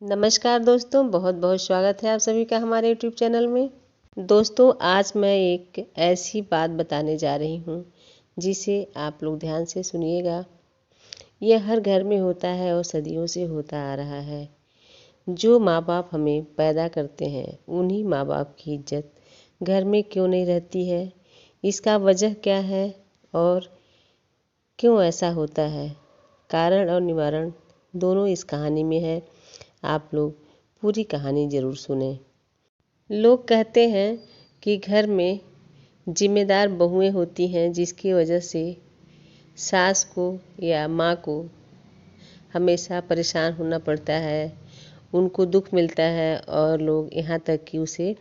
नमस्कार दोस्तों, बहुत बहुत स्वागत है आप सभी का हमारे YouTube चैनल में। दोस्तों, आज मैं एक ऐसी बात बताने जा रही हूँ जिसे आप लोग ध्यान से सुनिएगा। यह हर घर में होता है और सदियों से होता आ रहा है। जो माँ बाप हमें पैदा करते हैं, उन्हीं माँ बाप की इज्जत घर में क्यों नहीं रहती है, इसका वजह क्या है और क्यों ऐसा होता है। कारण और निवारण दोनों इस कहानी में है। आप लोग पूरी कहानी ज़रूर सुने। लोग कहते हैं कि घर में जिम्मेदार बहुएं होती हैं, जिसकी वजह से सास को या माँ को हमेशा परेशान होना पड़ता है, उनको दुख मिलता है और लोग यहाँ तक कि उसे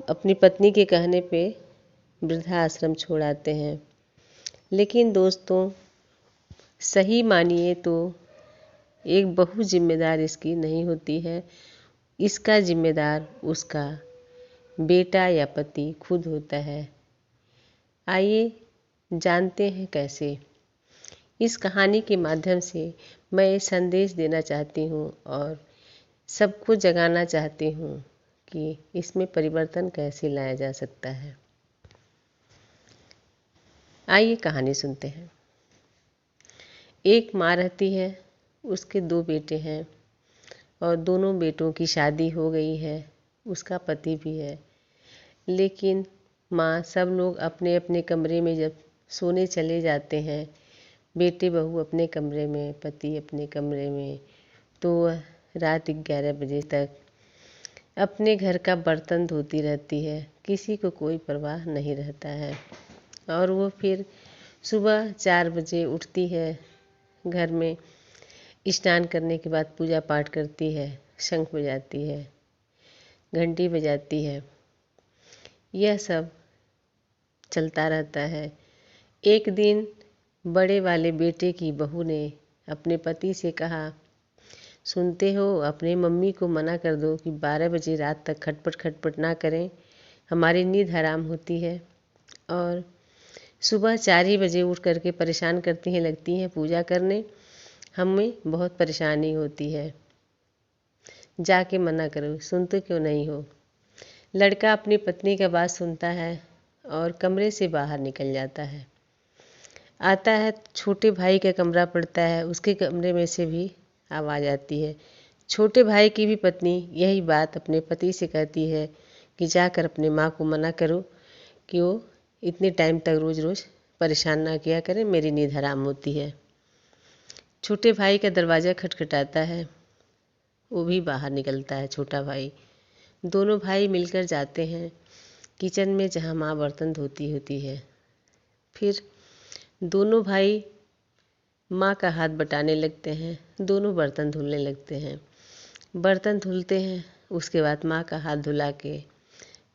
अपनी पत्नी के कहने पे वृद्धाश्रम छोड़ आते हैं। लेकिन दोस्तों, सही मानिए तो एक बहू जिम्मेदार इसकी नहीं होती है। इसका जिम्मेदार उसका बेटा या पति खुद होता है। आइए जानते हैं कैसे। इस कहानी के माध्यम से मैं ये संदेश देना चाहती हूँ और सबको जगाना चाहती हूँ कि इसमें परिवर्तन कैसे लाया जा सकता है। आइए कहानी सुनते हैं। एक माँ रहती है, उसके 2 बेटे हैं और दोनों बेटों की शादी हो गई है, उसका पति भी है। लेकिन माँ, सब लोग अपने अपने कमरे में जब सोने चले जाते हैं, बेटे बहू अपने कमरे में, पति अपने कमरे में, तो वह रात 11 बजे तक अपने घर का बर्तन धोती रहती है। किसी को कोई परवाह नहीं रहता है। और वो फिर सुबह 4 बजे उठती है, घर में स्नान करने के बाद पूजा पाठ करती है, शंख बजाती है, घंटी बजाती है। यह सब चलता रहता है। एक दिन बड़े वाले बेटे की बहू ने अपने पति से कहा, सुनते हो, अपने मम्मी को मना कर दो कि 12 बजे रात तक खटपट खटपट ना करें, हमारी नींद हराम होती है। और सुबह 4 ही बजे उठ करके परेशान करती हैं, लगती हैं पूजा करने, हमें बहुत परेशानी होती है। जाके मना करो, सुनते क्यों नहीं हो। लड़का अपनी पत्नी का बात सुनता है और कमरे से बाहर निकल जाता है। आता है, छोटे भाई का कमरा पड़ता है, उसके कमरे में से भी आवाज़ आती है। छोटे भाई की भी पत्नी यही बात अपने पति से कहती है कि जाकर अपने माँ को मना करो कि वो इतने टाइम तक रोज़ रोज़ परेशान ना किया करें, मेरी नींद हराम होती है। छोटे भाई का दरवाज़ा खटखटाता है, वो भी बाहर निकलता है छोटा भाई। दोनों भाई मिलकर जाते हैं किचन में, जहाँ माँ बर्तन धोती होती है। फिर दोनों भाई माँ का हाथ बटाने लगते हैं, दोनों बर्तन धुलने लगते हैं। बर्तन धुलते हैं, उसके बाद माँ का हाथ धुला के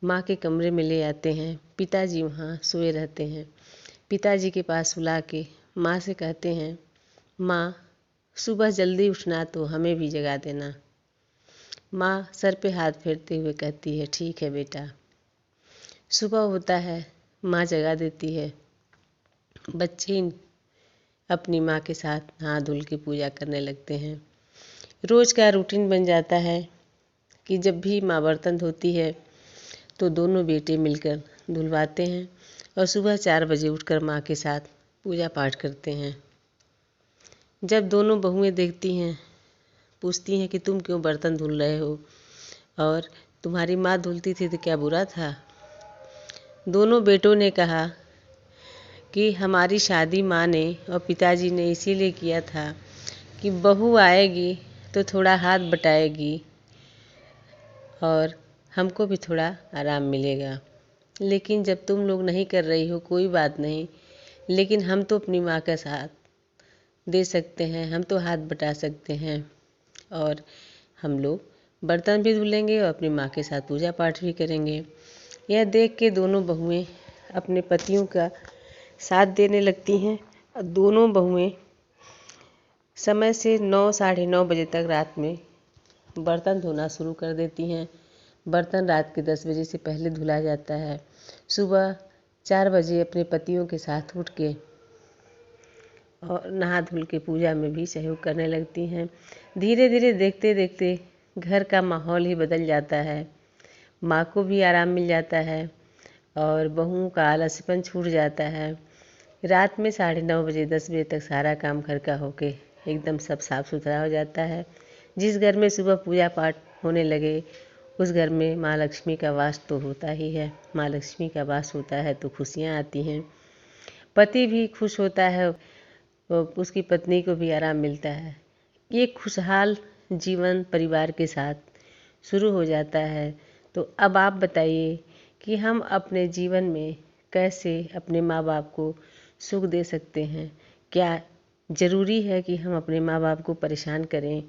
माँ के कमरे में ले आते हैं। पिताजी वहाँ सोए रहते हैं। पिताजी के पास सुला के माँ से कहते हैं, माँ, सुबह जल्दी उठना तो हमें भी जगा देना। माँ सर पे हाथ फेरते हुए कहती है, ठीक है बेटा। सुबह होता है, माँ जगा देती है। बच्चे अपनी माँ के साथ नहा धुल के पूजा करने लगते हैं। रोज़ का रूटीन बन जाता है कि जब भी माँ बर्तन धोती है तो दोनों बेटे मिलकर धुलवाते हैं और सुबह 4 बजे उठकर माँ के साथ पूजा पाठ करते हैं। जब दोनों बहुएं देखती हैं, पूछती हैं कि तुम क्यों बर्तन धुल रहे हो और तुम्हारी माँ धुलती थी तो क्या बुरा था। दोनों बेटों ने कहा कि हमारी शादी माँ ने और पिताजी ने इसीलिए किया था कि बहू आएगी तो थोड़ा हाथ बटाएगी और हमको भी थोड़ा आराम मिलेगा। लेकिन जब तुम लोग नहीं कर रही हो, कोई बात नहीं, लेकिन हम तो अपनी माँ का साथ दे सकते हैं, हम तो हाथ बटा सकते हैं और हम लोग बर्तन भी धुलेंगे और अपनी माँ के साथ पूजा पाठ भी करेंगे। यह देख के दोनों बहुएं अपने पतियों का साथ देने लगती हैं और दोनों बहुएं समय से 9 साढ़े 9 बजे तक रात में बर्तन धोना शुरू कर देती हैं। बर्तन रात के 10 बजे से पहले धुला जाता है। सुबह 4 बजे अपने पतियों के साथ उठ के और नहा धुल के पूजा में भी सहयोग करने लगती हैं। धीरे धीरे देखते देखते घर का माहौल ही बदल जाता है। माँ को भी आराम मिल जाता है और बहुओं का आलसपन छूट जाता है। रात में 9:30 बजे 10 बजे तक सारा काम घर का होके एकदम सब साफ सुथरा हो जाता है। जिस घर में सुबह पूजा पाठ होने लगे उस घर में माँ लक्ष्मी का वास तो होता ही है। माँ लक्ष्मी का वास होता है तो खुशियाँ आती हैं। पति भी खुश होता है, उसकी पत्नी को भी आराम मिलता है। ये खुशहाल जीवन परिवार के साथ शुरू हो जाता है। तो अब आप बताइए कि हम अपने जीवन में कैसे अपने माँ बाप को सुख दे सकते हैं। क्या ज़रूरी है कि हम अपने माँ बाप को परेशान करें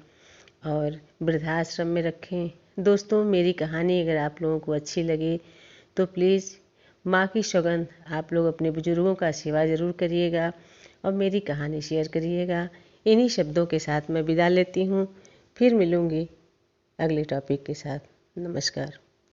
और वृद्धाश्रम में रखें? दोस्तों, मेरी कहानी अगर आप लोगों को अच्छी लगे तो प्लीज़ माँ की सौगंध आप लोग अपने बुजुर्गों का सेवा ज़रूर करिएगा और मेरी कहानी शेयर करिएगा। इन्हीं शब्दों के साथ मैं विदा लेती हूँ। फिर मिलूँगी अगले टॉपिक के साथ। नमस्कार।